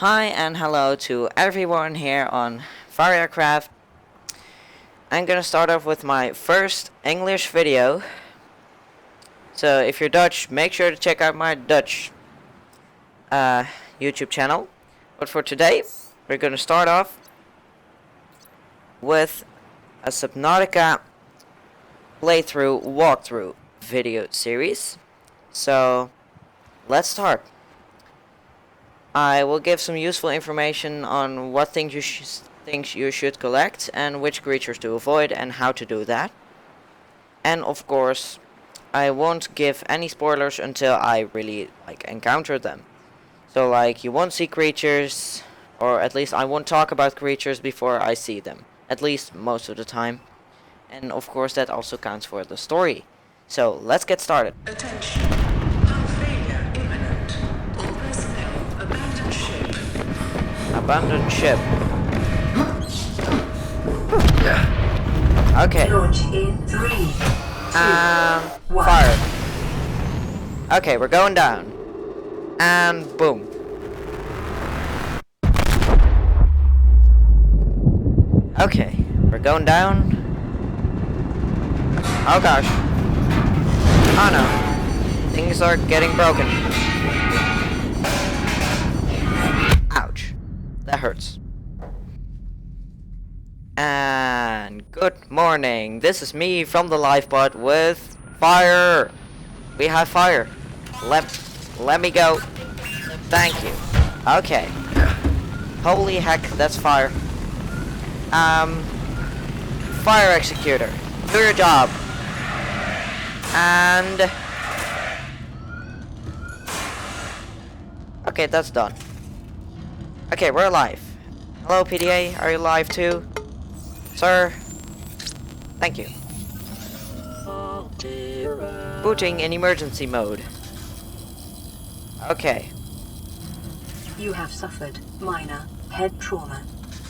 Hi and hello to everyone here on Varia Craft. I'm gonna start off with my first English video. So if you're Dutch, make sure to check out my Dutch YouTube channel. But for today, we're gonna start off with a Subnautica walkthrough video series. So let's start. I will give some useful information on what things you should collect and which creatures to avoid and how to do that. And of course, I won't give any spoilers until I really encounter them. So you won't see creatures, or at least I won't talk about creatures before I see them, at least most of the time. And of course that also counts for the story. So let's get started. Attention. Hull failure imminent. All personnel abandon ship. Abandoned ship. Okay. Launch in 3, 2, 1. Fire. Okay, we're going down. And boom. Okay, we're going down. Oh gosh. Oh no. Things are getting broken. Ouch. That hurts. And good morning. This is me from the lifebot with fire. We have fire. Let me go. Thank you. Okay. Holy heck, that's fire. Fire executor. Do your job. And okay, that's done. Okay, we're alive. Hello PDA, are you alive too? Sir? Thank you. Booting in emergency mode. Okay. You have suffered minor head trauma.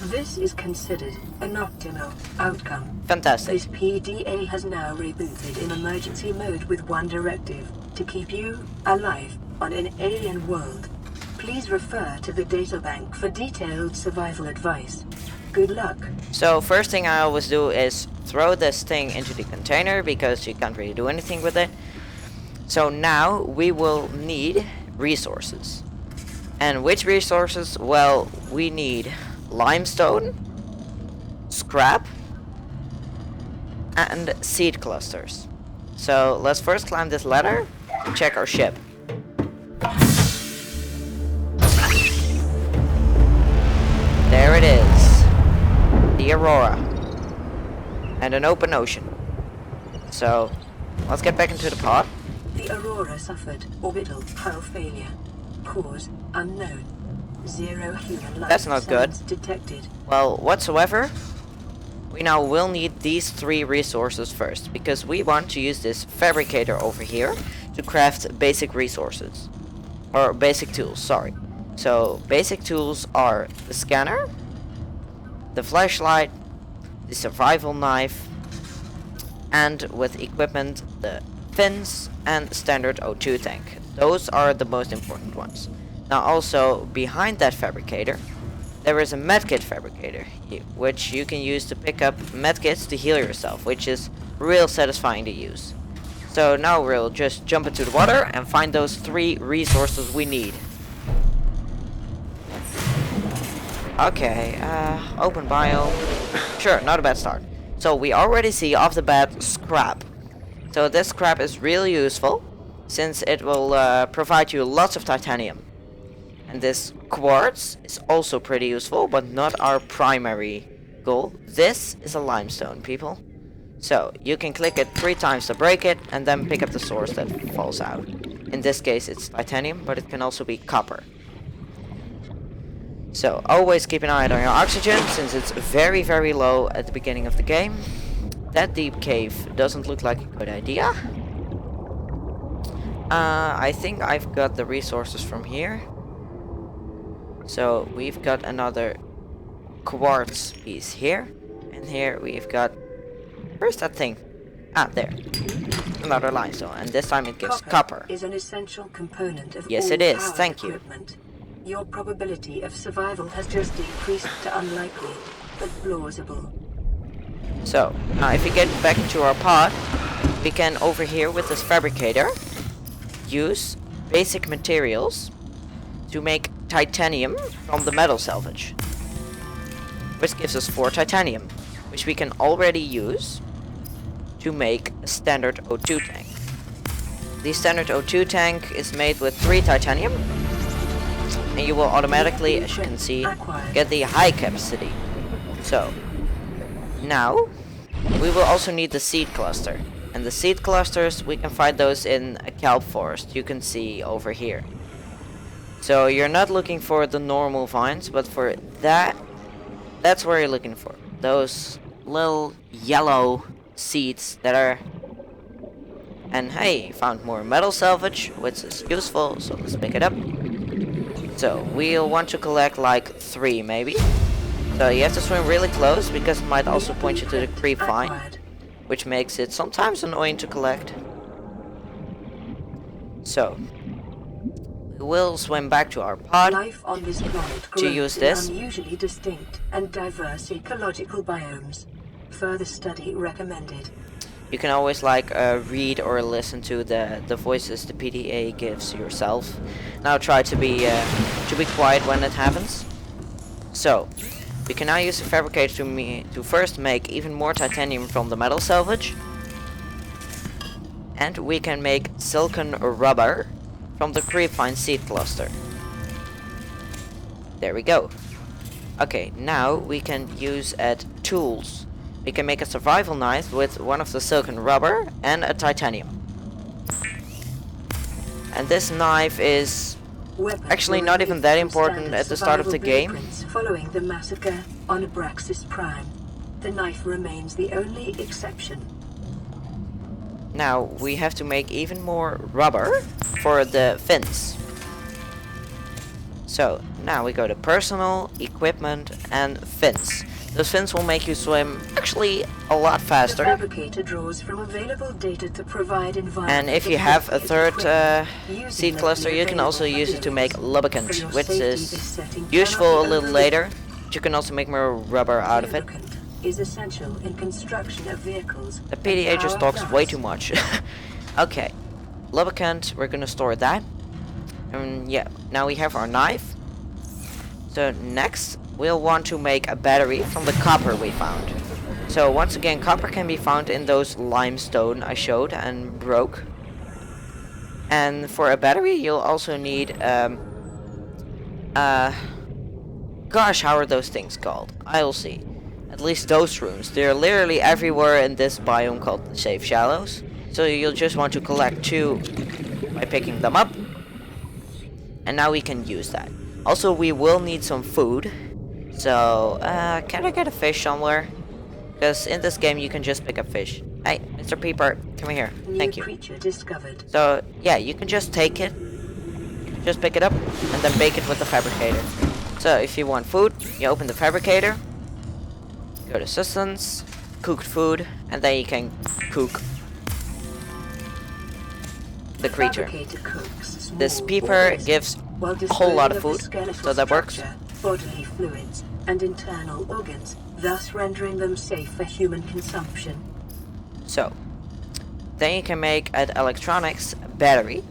This is considered an optimal outcome. Fantastic. This PDA has now rebooted in emergency mode with one directive: to keep you alive on an alien world. Please refer to the databank for detailed survival advice. Good luck. So first thing I always do is throw this thing into the container because you can't really do anything with it. So now we will need resources. And which resources? Well, we need limestone, scrap, and seed clusters. So let's first climb this ladder and check our ship. There it is. The Aurora. And an open ocean. So let's get back into the pod. The Aurora suffered orbital hull failure. Cause unknown. 0 human life That's not good. detected. Well, whatsoever, we now will need these 3 resources first, because we want to use this fabricator over here to craft basic resources. Or basic tools, sorry. So, basic tools are the scanner, the flashlight, the survival knife, and with equipment, the fins and standard O2 tank. Those are the most important ones. Now also, behind that fabricator, there is a medkit fabricator, which you can use to pick up medkits to heal yourself, which is real satisfying to use. So now we'll just jump into the water and find those 3 resources we need. Okay, open biome. Sure, not a bad start. So we already see off the bat scrap. So this scrap is really useful, since it will provide you lots of titanium. And this quartz is also pretty useful, but not our primary goal. This is a limestone, people. So you can click it 3 times to break it, and then pick up the source that falls out. In this case it's titanium, but it can also be copper. So always keep an eye on your oxygen, since it's very, very low at the beginning of the game. That deep cave doesn't look like a good idea. I think I've got the resources from here. So we've got another quartz piece here. And here we've got... Where's that thing? Ah, there. Another limestone. And this time it gives copper. Is an essential component of Yes, all it is. power Thank you. equipment. Your probability of survival has just decreased to unlikely, but plausible. So, now if we get back into our pod, we can over here with this fabricator use basic materials to make titanium from the metal salvage, which gives us 4 titanium, which we can already use to make a standard O2 tank. The standard O2 tank is made with 3 titanium, and you will automatically, as you can see, get the high capacity. So, now we will also need the seed cluster, and the seed clusters, we can find those in a kelp forest, you can see over here. So you're not looking for the normal vines, but for that's where you're looking for. Those little yellow seeds that are... And hey, found more metal salvage, which is useful, so let's pick it up. So we'll want to collect like 3 maybe. So you have to swim really close, because it might also point you to the creep vine, which makes it sometimes annoying to collect. So we will swim back to our pod Life on this planet to grows use in this. unusually distinct and diverse ecological biomes. Further study recommended. You can always like read or listen to the voices the PDA gives yourself. Now try to be quiet when it happens. So we can now use the fabricator to first make even more titanium from the metal salvage, and we can make silicon rubber from the creepvine seed cluster. There we go. Okay, now we can use tools. We can make a survival knife with one of the silicon rubber and a titanium. And this knife is actually not even that important at the start of the game. Following the massacre on Abraxas Prime, the knife remains the only exception. Now we have to make even more rubber for the fins. So now we go to personal, equipment, and fins. Those fins will make you swim actually a lot The faster. fabricator draws from available data to provide And if you have a third seed cluster, you can also use it to make lubricant, which is useful a little later. But you can also make more rubber out of it. Is essential in construction of vehicles. The PDA just talks way too much. Okay, lubricant, we're gonna store that. And yeah, now we have our knife. So next, we'll want to make a battery from the copper we found. So once again, copper can be found in those limestone I showed and broke. And for a battery, you'll also need gosh, how are those things called? I'll see. At least those rooms. They're literally everywhere in this biome called the Safe Shallows. So you'll just want to collect 2 by picking them up. And now we can use that. Also, we will need some food. So, can I get a fish somewhere? Because in this game you can just pick up fish. Hey, Mr. Peeper, come here. Thank you. Creature discovered. So, yeah, you can just take it. Just pick it up and then bake it with the fabricator. So, if you want food, you open the fabricator. Go to systems, cooked food, and then you can cook the creature. This peeper gives a whole lot of food, so that works. Bodily fluids and internal organs, thus rendering them safe for human consumption. So, then you can make an electronics battery,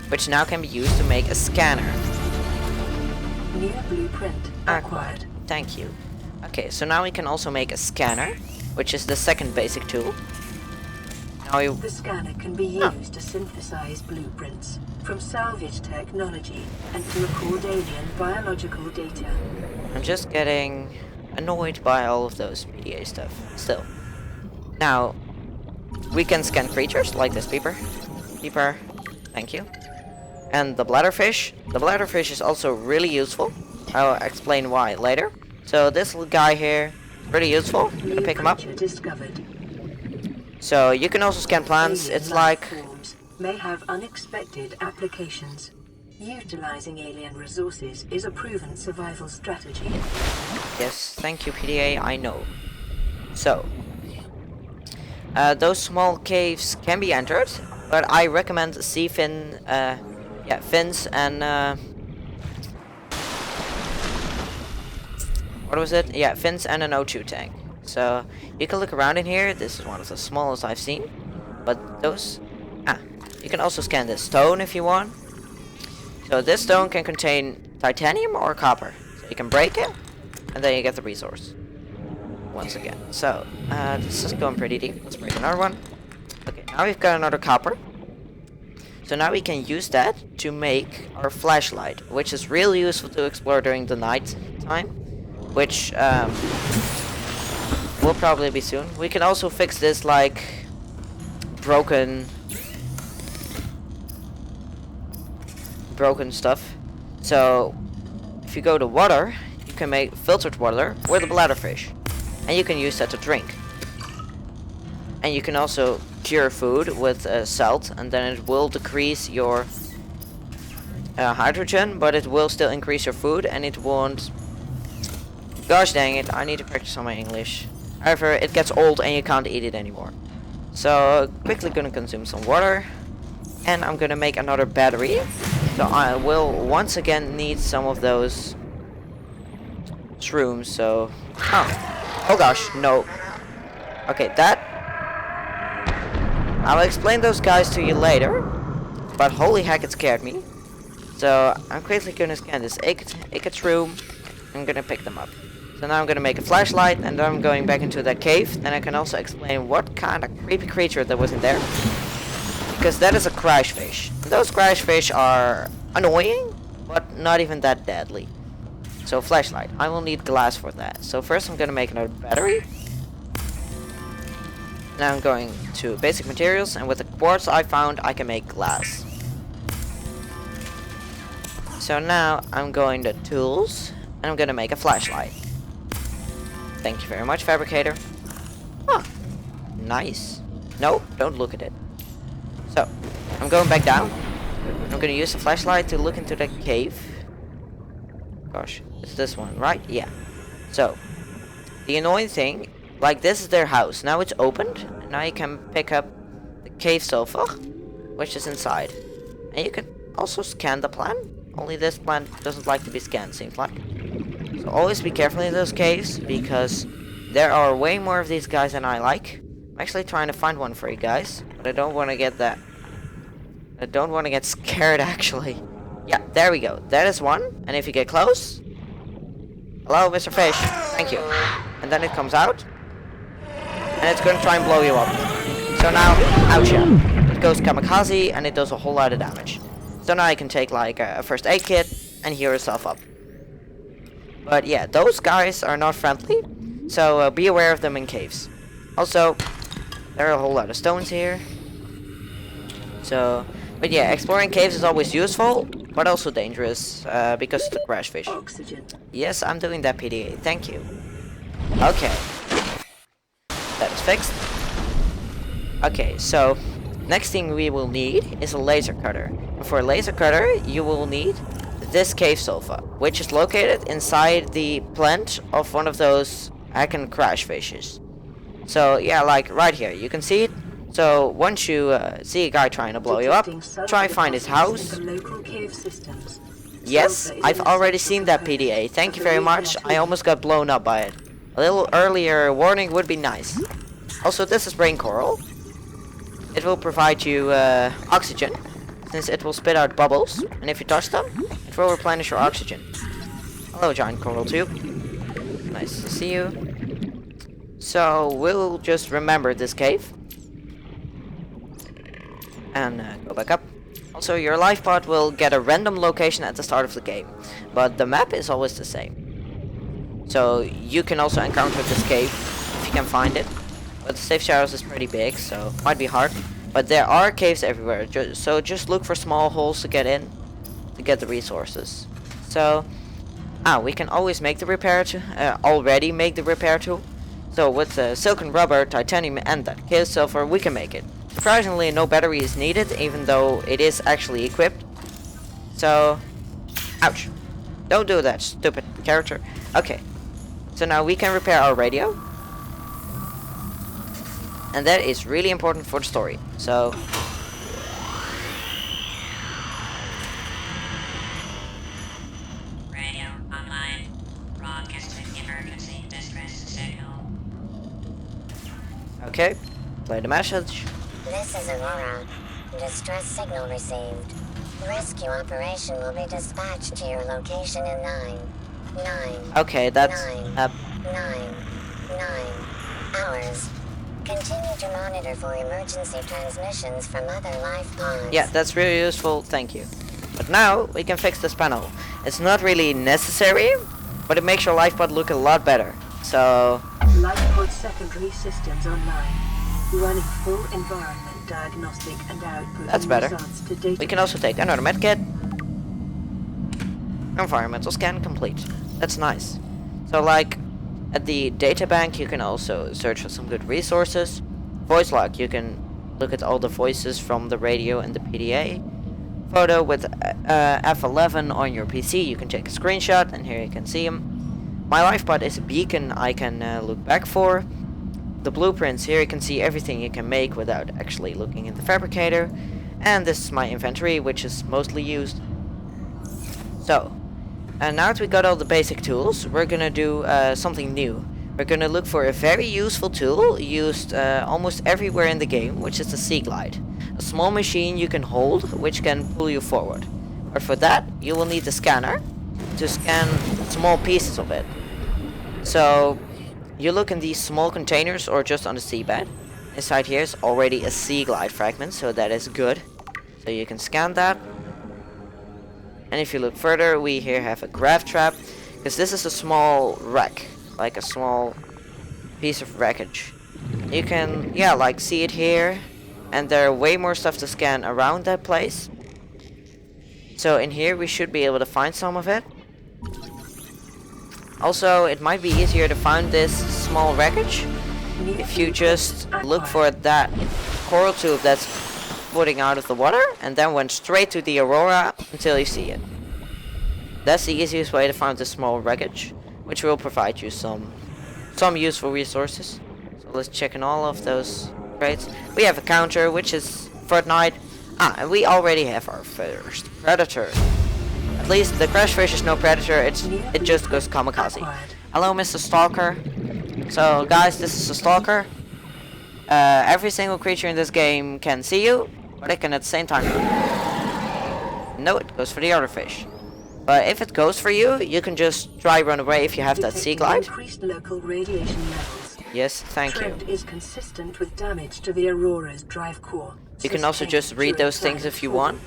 which now can be used to make a scanner. New blueprint acquired. Thank you. Okay, so now we can also make a scanner, which is the second basic tool. Now The scanner can be used to synthesize blueprints from salvage technology and to record alien biological data. I'm just getting annoyed by all of those PDA stuff still. Now, we can scan creatures like this peeper. Peeper, thank you. And the bladderfish. The bladderfish is also really useful. I'll explain why later. So this little guy here, pretty useful. You can pick him up. Discovered. So you can also scan plants. Alien It's life like... forms may have unexpected applications. Utilizing alien resources is a proven survival strategy. Yes, thank you PDA, I know. So, those small caves can be entered, but I recommend sea fin yeah, fins and what was it? Yeah, fins and an O2 tank. So you can look around in here. This is one of the smallest I've seen. But those, you can also scan this stone if you want. So this stone can contain titanium or copper. So you can break it, and then you get the resource. Once again. So, this is going pretty deep. Let's break another one. Okay, now we've got another copper. So now we can use that to make our flashlight, which is really useful to explore during the night time, which will probably be soon. We can also fix this like broken stuff. So if you go to water, you can make filtered water with a bladderfish, and you can use that to drink. And you can also cure food with salt, and then it will decrease your hydrogen, but it will still increase your food, and it won't. Gosh dang it, I need to practice on my English. However, it gets old and you can't eat it anymore. So, quickly gonna consume some water. And I'm gonna make another battery. So I will once again need some of those shrooms, so... Oh gosh, no. Okay, that... I'll explain those guys to you later. But holy heck, it scared me. So, I'm quickly gonna scan this Icket's room. I'm gonna pick them up. So now I'm gonna make a flashlight, and then I'm going back into that cave. Then I can also explain what kind of creepy creature that was in there. Because that is a crash fish. Those crash fish are annoying, but not even that deadly. So flashlight, I will need glass for that. So first I'm gonna make another battery. Now I'm going to basic materials, and with the quartz I found, I can make glass. So now I'm going to tools, and I'm gonna make a flashlight. Thank you very much, fabricator. Ah, nice. No, don't look at it. So, I'm going back down. I'm gonna use the flashlight to look into the cave. Gosh, it's this one, right? Yeah. So, the annoying thing, like this is their house. Now it's opened, and now you can pick up the cave sofa, which is inside. And you can also scan the plant. Only this plant doesn't like to be scanned, seems like. So always be careful in those caves, because there are way more of these guys than I like. I'm actually trying to find one for you guys, but I don't want to get that. I don't want to get scared, actually. Yeah, there we go. That is one, and if you get close... Hello, Mr. Fish. Thank you. And then it comes out, and it's going to try and blow you up. So now, ouch, yeah. It goes kamikaze, and it does a whole lot of damage. So now you can take, like, a first aid kit, and heal yourself up. But yeah, those guys are not friendly, so be aware of them in caves. Also, there are a whole lot of stones here. So, but yeah, exploring caves is always useful, but also dangerous, because of the crash fish. Oxygen. Yes, I'm doing that, PDA, thank you. Okay. That is fixed. Okay, so, next thing we will need is a laser cutter. And for a laser cutter, you will need this cave sofa, which is located inside the plant of one of those hacking crash fishes. So yeah, like right here, you can see it. So once you see a guy trying to blow you up, try find his house. Yes, I've already seen that, PDA. Thank you very much. I almost got blown up by it. A little earlier warning would be nice. Also, this is brain coral. It will provide you oxygen, since it will spit out bubbles, and if you touch them, it will replenish your oxygen. Hello, giant coral tube. Nice to see you. So, we'll just remember this cave. And go back up. Also, your life pod will get a random location at the start of the game, but the map is always the same. So, you can also encounter this cave, if you can find it. But the safe shadows is pretty big, so it might be hard. But there are caves everywhere, so just look for small holes to get in, to get the resources. So, we can always make the repair tool, already make the repair tool. So with silicon rubber, titanium, and that cave silver, we can make it. Surprisingly, no battery is needed, even though it is actually equipped. So, ouch. Don't do that, stupid character. Okay, so now we can repair our radio. And that is really important for the story. So, Okay, play the message. This is Aurora. Distress signal received. Rescue operation will be dispatched to your location in 9 Okay, that's 9 hours. Continue to monitor for emergency transmissions from other life pods. yeah, that's really useful. Thank you. But now we can fix this panel. It's not really necessary, but it makes your life pod look a lot better. So Life pod secondary systems online. Running full environment diagnostic and output. That's better. Results to data. we can also take another medkit. Environmental scan complete. That's nice. So like at the data bank you can also search for some good resources. Voice log, you can look at all the voices from the radio and the PDA. Photo with F11 on your PC, you can take a screenshot and here you can see them. My lifepod is a beacon I can look back for. The blueprints, here you can see everything you can make without actually looking in the fabricator. And this is my inventory, which is mostly used. So, and now that we got all the basic tools, we're gonna do something new. We're gonna look for a very useful tool used almost everywhere in the game, which is the Sea Glide. A small machine you can hold, which can pull you forward. But for that, you will need the scanner to scan small pieces of it. So, you look in these small containers or just on the seabed. Inside here is already a Sea Glide fragment, so that is good. So you can scan that. And if you look further, we here have a grav trap, because this is a small wreck, like a small piece of wreckage. You can, yeah, like see it here, and there are way more stuff to scan around that place. So in here we should be able to find some of it. Also, it might be easier to find this small wreckage if you just look for that coral tube that's floating out of the water and then went straight to the Aurora until you see it. That's the easiest way to find this small wreckage, which will provide you some useful resources. So let's check in all of those crates. We have a counter, which is Fortnite. And we already have our first predator. At least the crash fish is no predator, it just goes kamikaze. Hello, Mr. Stalker. So guys, this is a stalker. Every single creature in this game can see you, but it can at the same time. No, it goes for the other fish. But if it goes for you, you can just try run away if you have that Sea Glide. Increased local radiation levels. Yes, thank you. Trend is consistent with damage to the Aurora's drive core. You can also Sustained just read during those things planet if you fall. want.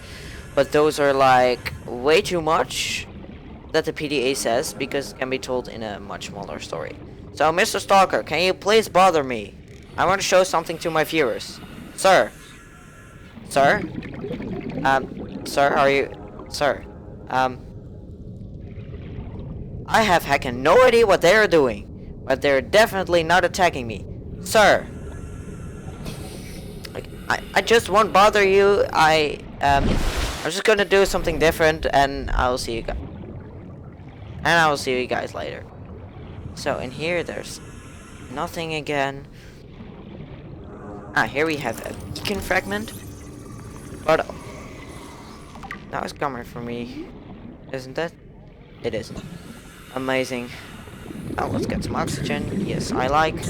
But those are like way too much that the PDA says, because it can be told in a much smaller story. So Mr. Stalker, can you please bother me? I want to show something to my viewers. Sir? Sir? Sir, are you... Sir, I have heckin' no idea what they are doing, but they're definitely not attacking me. Sir! Like, I just won't bother you. I'm just gonna do something different, and I'll see you guys. And I will see you guys later. So in here, there's nothing again. Here we have a beacon fragment. But now it's coming for me, isn't it? It is. Amazing. Oh, let's get some oxygen. Yes, I like.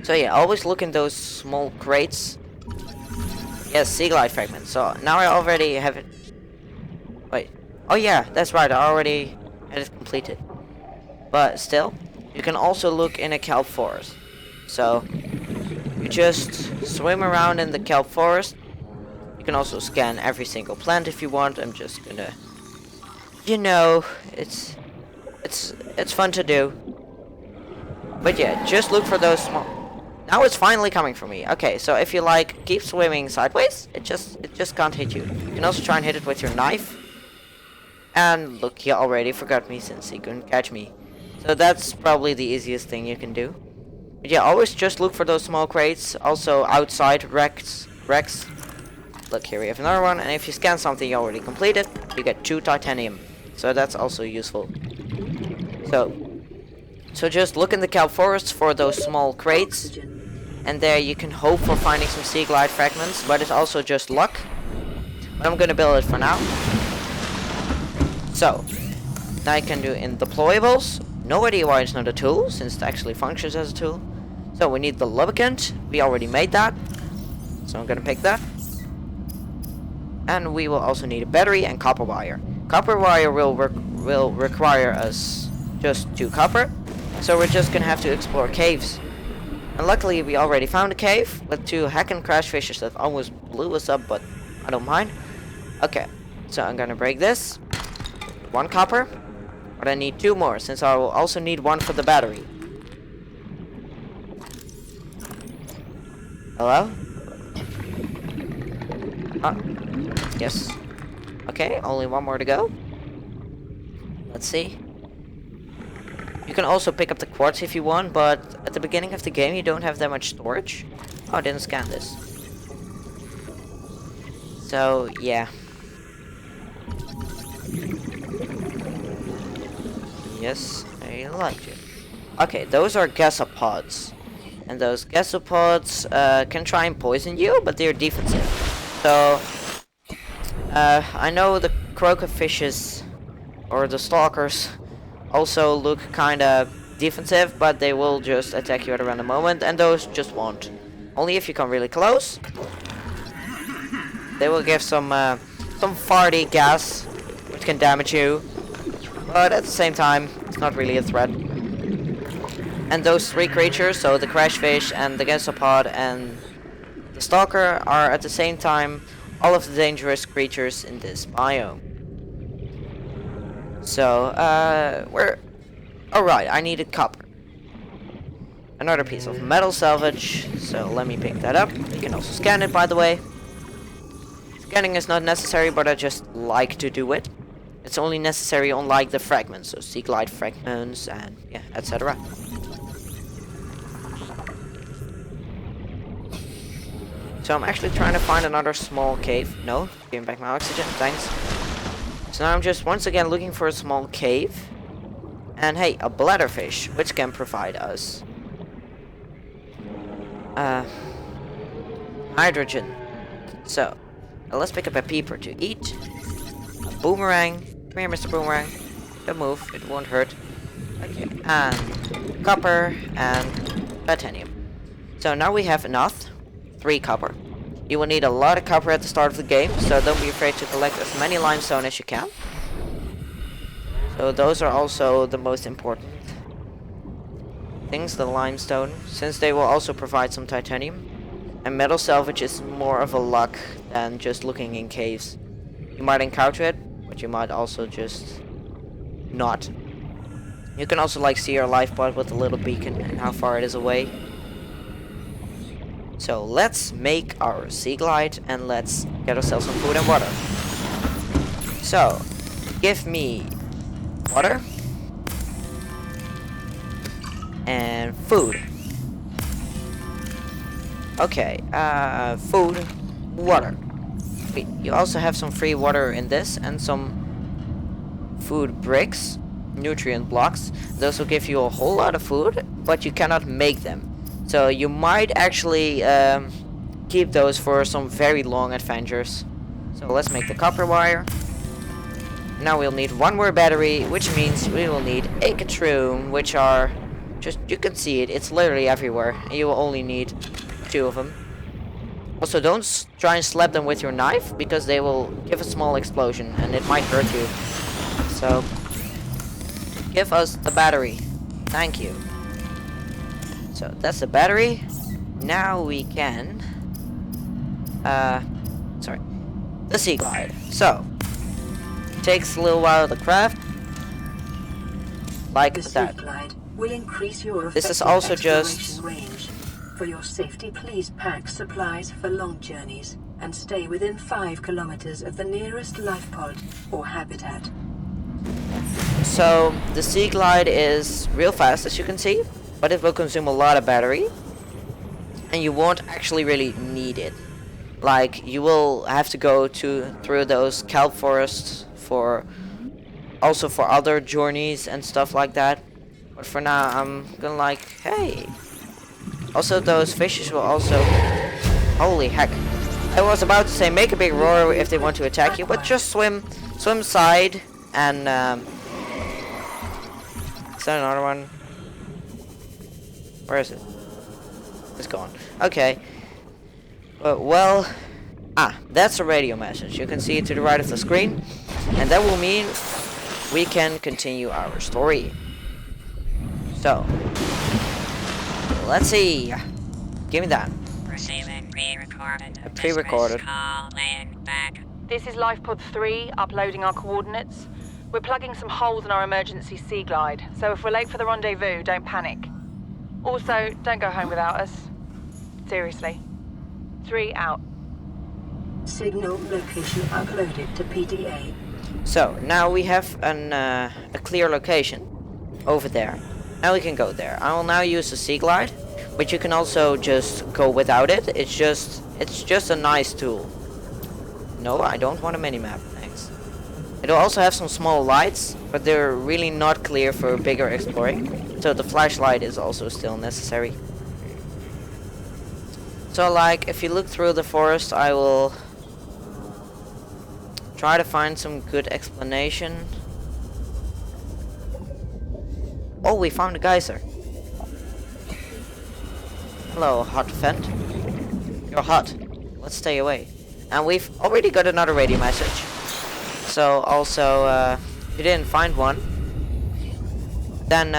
So yeah, always look in those small crates. Yes, Sea Glide fragment. So now I already have it. Wait. Oh yeah, that's right. I already had it completed. But still, you can also look in a kelp forest. So you just swim around in the kelp forest. You can also scan every single plant if you want. I'm just gonna, you know, it's fun to do. But yeah, just look for those small. Now it's finally coming for me. Okay, so if you like keep swimming sideways, it just can't hit you. You can also try and hit it with your knife. And look, he already forgot me since he couldn't catch me. So that's probably the easiest thing you can do. But yeah, always just look for those small crates. Also outside wrecks. Look, here we have another one. And if you scan something you already completed, you get 2 titanium. So that's also useful. So just look in the kelp forests for those small crates. And there you can hope for finding some Sea Glide fragments. But it's also just luck. But I'm gonna build it for now. So, now I can do in deployables. No idea why it's not a tool, since it actually functions as a tool. So we need the lubricant. We already made that. So I'm gonna pick that. And we will also need a battery and copper wire. Copper wire will require us just 2 copper. So we're just gonna have to explore caves. And luckily we already found a cave with 2 heckin' crash fishes that almost blew us up, but I don't mind. Okay, so I'm gonna break this. 1 copper. But I need 2 more, since I will also need 1 for the battery. Hello? Yes. Okay, only 1 more to go. Let's see. You can also pick up the quartz if you want, but at the beginning of the game you don't have that much storage. Oh, I didn't scan this. So, yeah. Yes, I liked it. Okay, those are gasopods. And those gasopods can try and poison you, but they're defensive. So, I know the croaker fishes, or the stalkers, also look kinda defensive, but they will just attack you at a random moment, and those just won't. Only if you come really close. They will give some farty gas, which can damage you. But at the same time, it's not really a threat. And those 3 creatures, so the crash fish and the gasopod and the stalker, are at the same time all of the dangerous creatures in this biome. So, we're... Alright, I needed copper. Another piece of metal salvage, so let me pick that up. You can also scan it, by the way. Scanning is not necessary, but I just like to do it. It's only necessary on like the fragments, so sea glide fragments and yeah, etc. So I'm actually trying to find another small cave. No, giving back my oxygen, thanks. So now I'm just once again looking for a small cave. And hey, a bladderfish, which can provide us hydrogen. So, let's pick up a peeper to eat. A boomerang. Come here, Mr. Boomerang. Don't move, it won't hurt. Okay, and copper and titanium. So now we have enough. 3 copper. You will need a lot of copper at the start of the game, so don't be afraid to collect as many limestone as you can. So those are also the most important things, the limestone, since they will also provide some titanium. And metal salvage is more of a luck than just looking in caves. You might encounter it, but you might also just not. You can also like see your life pod with a little beacon and how far it is away. So let's make our sea glide and let's get ourselves some food and water. So, give me water and food. Okay, food, water. Wait, you also have some free water in this and some food bricks, nutrient blocks. Those will give you a whole lot of food, but you cannot make them. So you might actually keep those for some very long adventures. So let's make the copper wire. Now we'll need 1 more battery, which means we will need a catroon, which are just, you can see it, it's literally everywhere. And you will only need 2 of them. Also, don't try and slap them with your knife, because they will give a small explosion and it might hurt you. So, give us the battery. Thank you. So, that's the battery. Now we can... the sea glide. So, takes a little while to craft. Like The that. sea glide will increase your This is effective also exploration just... range. For your safety, please pack supplies for long journeys and stay within 5 kilometers of the nearest life pod or habitat. So, the sea glide is real fast, as you can see, but it will consume a lot of battery, and you won't actually really need it. Like, you will have to go through those kelp forests for other journeys and stuff like that. But for now, I'm gonna like, hey. Also, those fishes will also... Holy heck. I was about to say, make a big roar if they want to attack you, but just swim side, and, Is that another one? Where is it? It's gone. Okay. Well, that's a radio message. You can see it to the right of the screen, and that will mean we can continue our story. So, let's see. Give me that. Receiving pre-recorded. Pre-recorded. Call laying back. This is Lifepod 3, uploading our coordinates. We're plugging some holes in our emergency sea glide, so if we're late for the rendezvous, don't panic. Also, don't go home without us. Seriously. 3 out. Signal location uploaded to PDA. So, now we have a clear location over there. Now we can go there. I will now use the sea glide, but you can also just go without it. It's just a nice tool. No, I don't want a mini-map, thanks. It'll also have some small lights, but they're really not clear for bigger exploring. So the flashlight is also still necessary. So like, if you look through the forest, I will try to find some good explanation. Oh, we found a geyser. Hello, hot vent. You're hot. Let's stay away. And we've already got another radio message. So also, if you didn't find one, then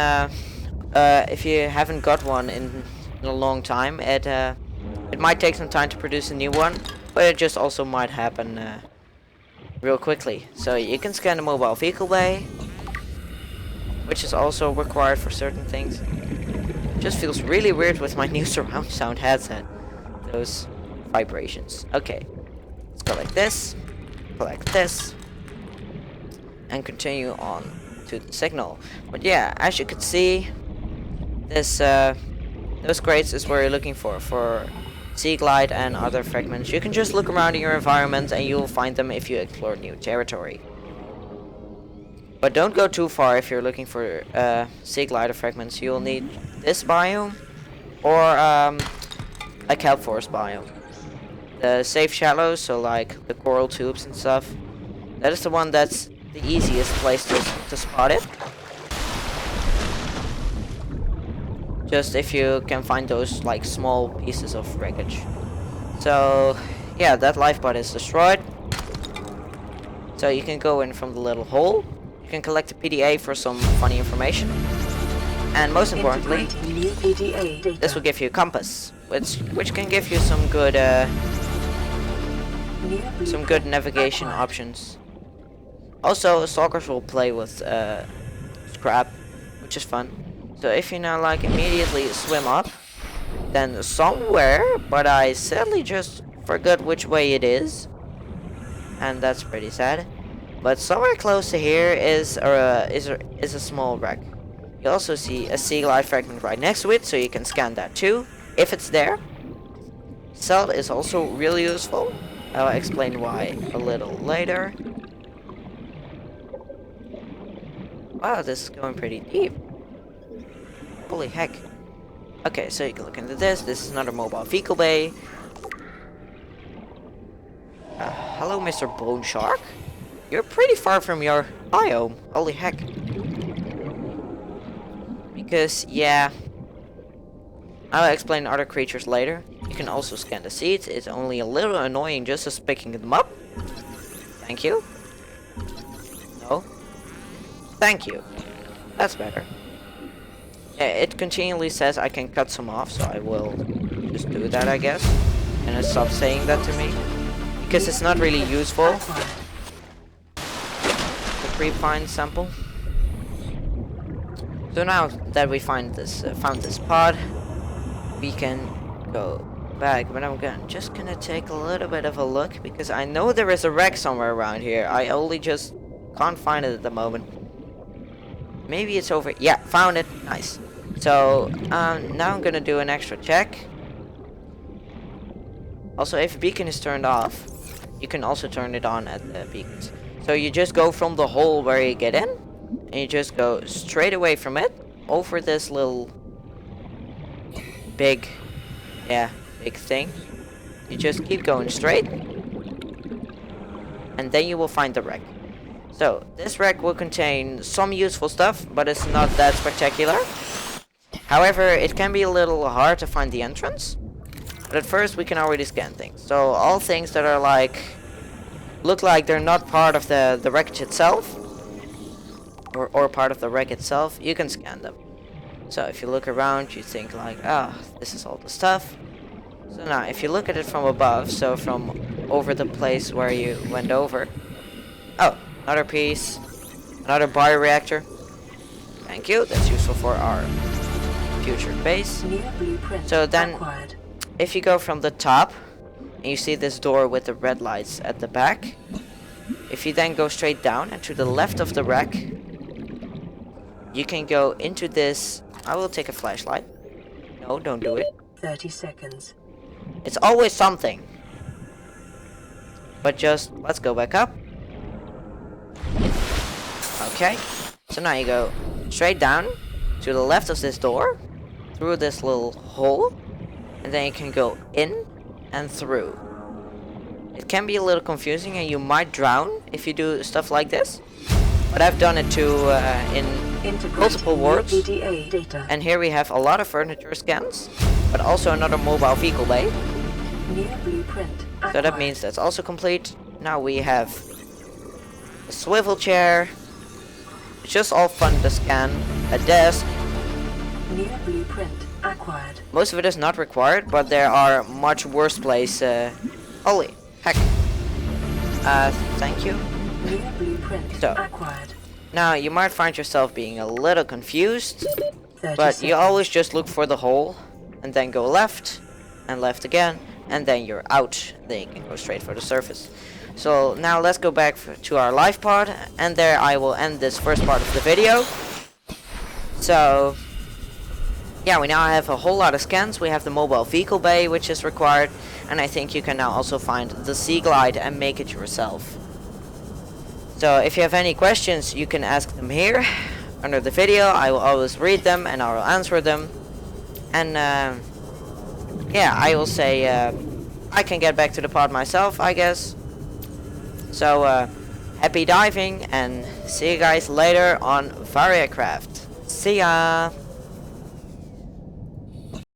if you haven't got one in a long time, it might take some time to produce a new one, but it just also might happen real quickly. So you can scan the mobile vehicle bay, which is also required for certain things. Just feels really weird with my new surround sound headset. Those vibrations. Okay. Let's collect this, and continue on to the signal. But yeah, as you can see, this those crates is where you're looking for sea glide and other fragments. You can just look around in your environment and you'll find them if you explore new territory. But don't go too far if you're looking for sea glider fragments. You'll need this biome or a kelp forest biome. The safe shallows, so like the coral tubes and stuff. That is the one that's the easiest place to spot it. Just if you can find those like small pieces of wreckage. So yeah, that lifeboat is destroyed. So you can go in from the little hole. You can collect the PDA for some funny information. And most importantly, New PDA data. this will give you a compass, which can give you some good navigation options. Also, stalkers will play with scrap, which is fun. So if you now like immediately swim up, then somewhere, but I sadly just forgot which way it is, and that's pretty sad. But somewhere close to here is a small wreck. You also see a sea glide fragment right next to it, so you can scan that too, if it's there. Salt is also really useful. I'll explain why a little later. Wow, this is going pretty deep. Holy heck. Okay, so you can look into this. This is another mobile vehicle bay. Hello, Mr. Bone Shark. You're pretty far from your biome. Holy heck. Because, yeah, I'll explain other creatures later. You can also scan the seeds. It's only a little annoying just as picking them up. Thank you. No. Thank you. That's better. Yeah, it continually says I can cut some off, so I will just do that, I guess. And it stops saying that to me. Because it's not really useful. The pre-find sample. So now that we found this pod, we can go back. But I'm just gonna take a little bit of a look because I know there is a wreck somewhere around here. I only just can't find it at the moment. Maybe it's over. Yeah, found it. Nice. So now I'm gonna do an extra check. Also, if beacon is turned off, you can also turn it on at the beacons. So you just go from the hole where you get in, and you just go straight away from it over this little big thing. You just keep going straight, and then you will find the wreck. So this wreck will contain some useful stuff, but it's not that spectacular. However, it can be a little hard to find the entrance. But at first we can already scan things. So all things that are like look like they're not part of the wreckage itself, or part of the wreck itself, you can scan them. So if you look around, you think like, ah, oh, this is all the stuff. So now if you look at it from above, so from over the place where you went over, oh, another piece, another bioreactor. Thank you, that's useful for our future base. So then if you go from the top and you see this door with the red lights at the back, if you then go straight down and to the left of the wreck, you can go into this. I will take a flashlight. No, don't do it. 30 seconds. It's always something. But just let's go back up. Okay. So now you go straight down to the left of this door, through this little hole, and then you can go in and through. It can be a little confusing and you might drown if you do stuff like this. But I've done it too in multiple wards. And here we have a lot of furniture scans, but also another mobile vehicle bay. So that means that's also complete. Now we have a swivel chair. It's just all fun to scan. A desk. Most of it is not required, but there are much worse places. Holy heck. Thank you. So, now you might find yourself being a little confused, but you always just look for the hole, and then go left, and left again, and then you're out. Then you can go straight for the surface. So now let's go back to our live pod, and there I will end this first part of the video. So, yeah, we now have a whole lot of scans. We have the mobile vehicle bay, which is required, and I think you can now also find the Sea Glide and make it yourself. So if you have any questions, you can ask them here under the video. I will always read them and I will answer them. And yeah, I will say I can get back to the pod myself, I guess. So happy diving and see you guys later on Varia Craft. See ya!